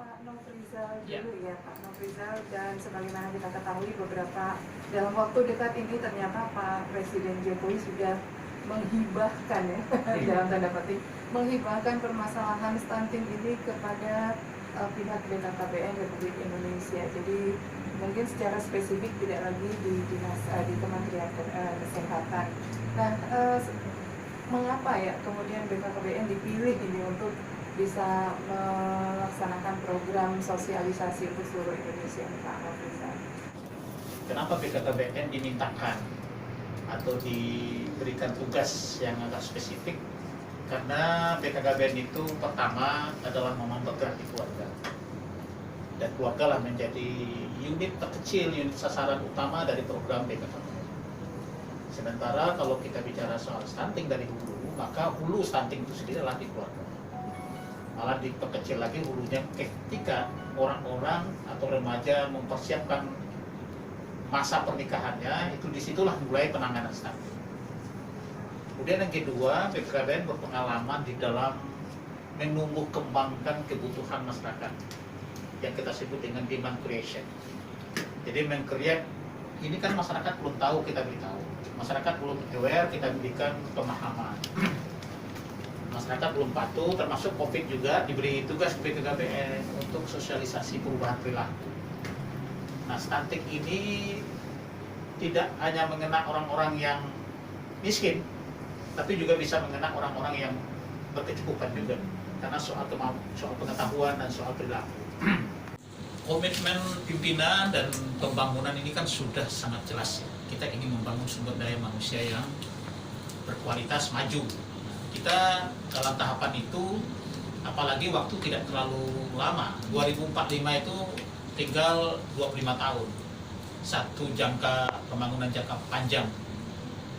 Pak Nofrizal Ya. dulu ya, Pak Nofrizal, dan sebagaimana kita ketahui dalam waktu dekat ini ternyata Pak Presiden Jokowi sudah menghibahkan ya, dalam tanda petik, menghibahkan permasalahan stunting ini kepada pihak BKKBN Republik Indonesia. Jadi mungkin secara spesifik tidak lagi di Kementerian Kesehatan. Nah, mengapa ya kemudian BKKBN dipilih ini untuk bisa melaksanakan program sosialisasi untuk seluruh Indonesia, Pak Nofrizal? Kenapa BKKBN dimintakan atau diberikan tugas yang agak spesifik? Karena BKKBN itu pertama adalah memang bergerak di keluarga, dan keluarga lah menjadi unit terkecil, unit sasaran utama dari program BKKBN. Sementara kalau kita bicara soal stunting dari hulu, maka hulu stunting itu sendiri adalah di keluarga. Malah diperkecil lagi hulunya ketika orang-orang atau remaja mempersiapkan masa pernikahannya, itu disitulah mulai penanganan stunting. Kemudian yang kedua, BKKBN berpengalaman di dalam menumbuh kembangkan kebutuhan masyarakat yang kita sebut dengan demand creation. Jadi meng-create, ini kan masyarakat belum tahu, kita beritahu. Masyarakat belum aware, kita berikan pemahaman. Masyarakat belum patuh, termasuk COVID juga, diberi tugas ke BKKBN untuk sosialisasi perubahan perilaku. Nah, stunting ini tidak hanya mengena orang-orang yang miskin, tapi juga bisa mengena orang-orang yang berkecukupan juga, karena soal pengetahuan dan soal perilaku. Komitmen pimpinan dan pembangunan ini kan sudah sangat jelas ya. Kita ingin membangun sumber daya manusia yang berkualitas maju. Kita dalam tahapan itu, apalagi waktu tidak terlalu lama, 2045 itu tinggal 25 tahun, satu jangka pembangunan jangka panjang.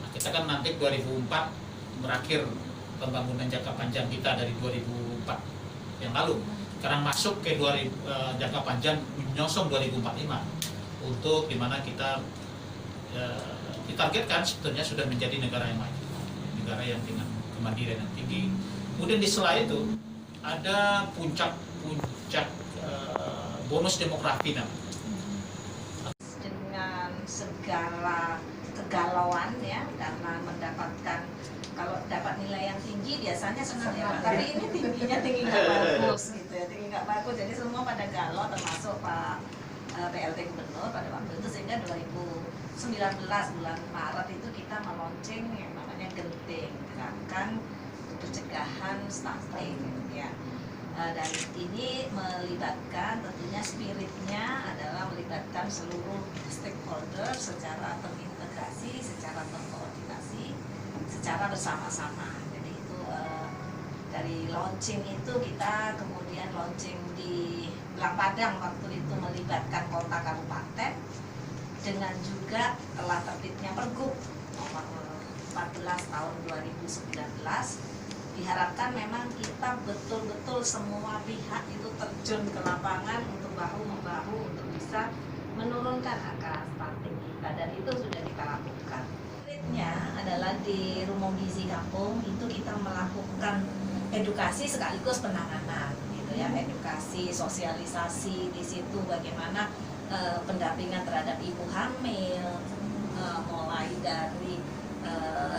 Nah, kita kan nanti 2004 berakhir pembangunan jangka panjang kita dari 2004 yang lalu. Sekarang masuk ke jangka panjang menyosong 2045 untuk dimana kita ditargetkan sebetulnya sudah menjadi negara yang maju, negara yang dengan kemandirian yang tinggi. Kemudian di sela itu ada puncak bonus demografi namanya. Dengan segala kegalauan ya, karena mendapatkan, kalau dapat nilai yang tinggi biasanya senang ya Pak, tapi ini tingginya tinggi nggak bagus gitu ya, tinggi nggak bagus, jadi semua pada galau, termasuk Pak PLT Gubernur pada waktu itu, sehingga 2019 bulan Maret itu kita meluncing yang namanya Genting, gerakan untuk pencegahan stunting gitu ya. Dan ini melibatkan, tentunya spiritnya adalah melibatkan seluruh stakeholder secara terintegrasi, secara terkoordinasi, secara bersama-sama. Jadi itu dari launching itu kita kemudian launching di Belang Padang, waktu itu melibatkan kota kabupaten, dengan juga telah terbitnya Pergub nomor 14 tahun 2019. Diharapkan memang kita betul-betul semua pihak itu terjun ke lapangan untuk bahu-membahu untuk bisa menurunkan angka stunting kita, dan itu sudah kita lakukan. Spiritnya adalah di Rumah Gizi Kampung itu kita melakukan edukasi sekaligus penanganan gitu ya, edukasi, sosialisasi di situ bagaimana pendampingan terhadap ibu hamil, mulai dari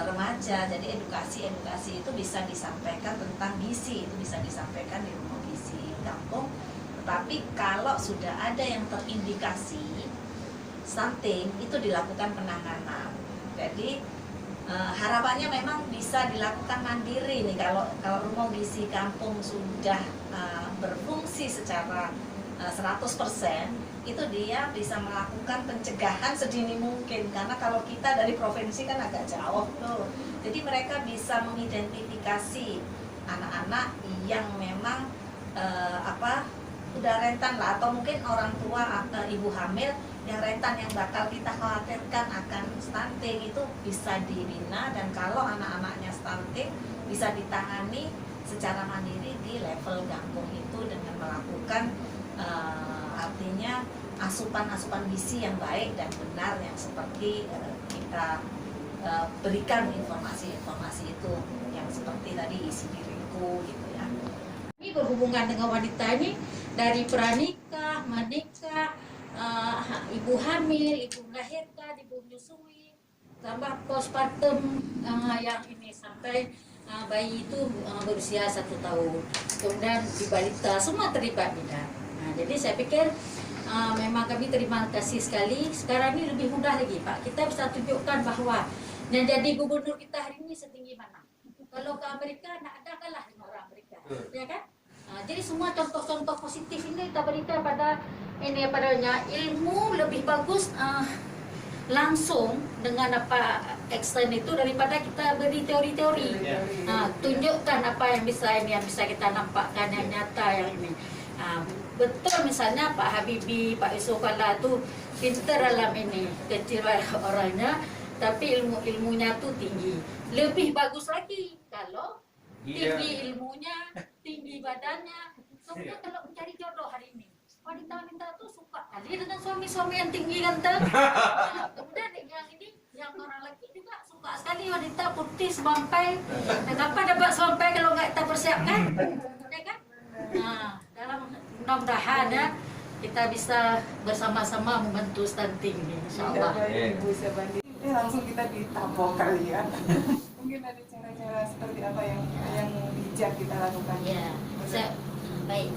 remaja. Jadi edukasi itu bisa disampaikan tentang gizi, itu bisa disampaikan di Rumah Gizi Kampung. Tetapi kalau sudah ada yang terindikasi stunting, itu dilakukan penanganan. Jadi harapannya memang bisa dilakukan mandiri nih, kalau Rumah Gizi Kampung sudah berfungsi secara 100%, itu dia bisa melakukan pencegahan sedini mungkin, karena kalau kita dari provinsi kan agak jauh tuh. Jadi mereka bisa mengidentifikasi anak-anak yang memang udah rentan lah, atau mungkin orang tua ibu hamil yang rentan, yang bakal kita khawatirkan akan stunting, itu bisa dibina. Dan kalau anak-anaknya stunting bisa ditangani secara mandiri di level kampung itu dengan melakukan artinya asupan gizi yang baik dan benar, yang seperti kita berikan informasi itu, yang seperti tadi isi diriku gitu ya. Ini berhubungan dengan wanita ini dari pranikah, menikah, ibu hamil, ibu melahirkan, ibu menyusui, tambah postpartum yang ini sampai bayi itu berusia 1 tahun, kemudian di balita semua terlibat di dalam. Nah, jadi saya pikir memang kami terima kasih sekali. Sekarang ini lebih mudah lagi Pak, kita bisa tunjukkan bahwa yang jadi gubernur kita hari ini setinggi mana. Kalau ke Amerika, nak ada kalah dengan orang Amerika, ya kan? Jadi semua contoh-contoh positif ini kita berikan pada ini padanya ilmu lebih bagus langsung dengan apa extend itu daripada kita beri teori-teori. Tunjukkan apa yang bisa kita nampakkan yang nyata yang ini. Betul misalnya Pak Habibie, Pak Yusuf Kalla tuh pintar dalam ini, kecil orangnya, tapi ilmunya tuh tinggi. Lebih bagus lagi kalau tinggi ilmunya, tinggi badannya. Kemudian kalau mencari jodoh hari ini, wanita-wanita tuh suka kali dengan suami-suami yang tinggi ganteng. Kemudian yang ini, yang orang laki juga suka sekali wanita putih semampai. Nah, kapan dapat semampai kalau nggak kita persiapkan, ya kan? Nah, dalam mudah-mudahan ya kita bisa bersama-sama membantu stunting ini, insyaallah. Ibu Syabandi. Langsung kita ditampol kali ya. Mungkin ada cara-cara seperti apa yang bijak kita lakukan? Ya, baik.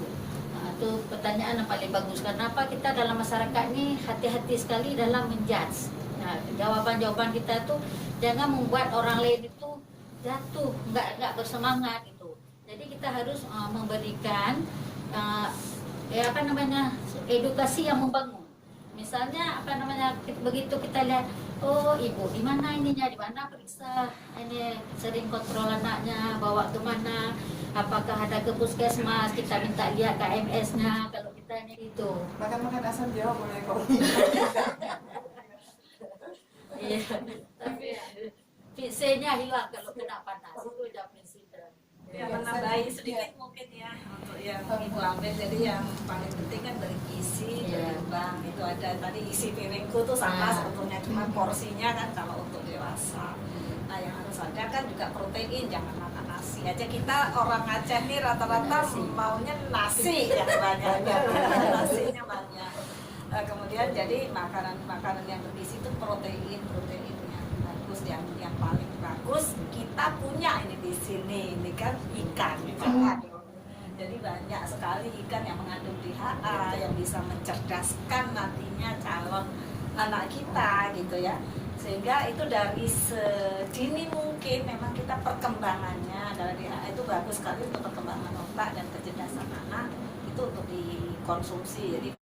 Itu pertanyaan yang paling bagus. Kenapa kita dalam masyarakat ini hati-hati sekali dalam menjudge? Nah, jawaban-jawaban kita tuh jangan membuat orang lain itu jatuh, nggak bersemangat gitu. Jadi kita harus memberikan edukasi yang membangun. Misalnya begitu kita lihat, oh ibu di mana ininya, di mana periksa ini, sering kontrol anaknya, bawa ke mana, apakah ada ke puskesmas, kita minta lihat KMS-nya kalau kita ini itu. Makan asam jawa boleh kok. Iya, tapi PC-nya hilang kalau kena panas, itu udah presiden. Ya, menambahi sedikit mungkin ya untuk yang Ibu ambil. Jadi yang paling penting kan dari gizi, berimbang. Itu ada tadi isi piringku tuh sama sebetulnya, cuma porsinya kan kalau untuk dewasa. Nah yang harus ada kan juga protein, jangan makan nasi aja. Kita orang Aceh nih rata-rata maunya nasi yang banyak, nasinya banyak. Kemudian jadi makanan yang bergizi itu protein yang bagus, yang paling bagus kita punya ini di sini, ini kan ikan. Jadi banyak sekali ikan yang mengandung DHA yang bisa mencerdaskan nantinya calon anak kita gitu ya. Sehingga itu dari sedini mungkin memang kita perkembangannya dari DHA itu bagus sekali untuk perkembangan otak dan kecerdasan anak, itu untuk dikonsumsi. Jadi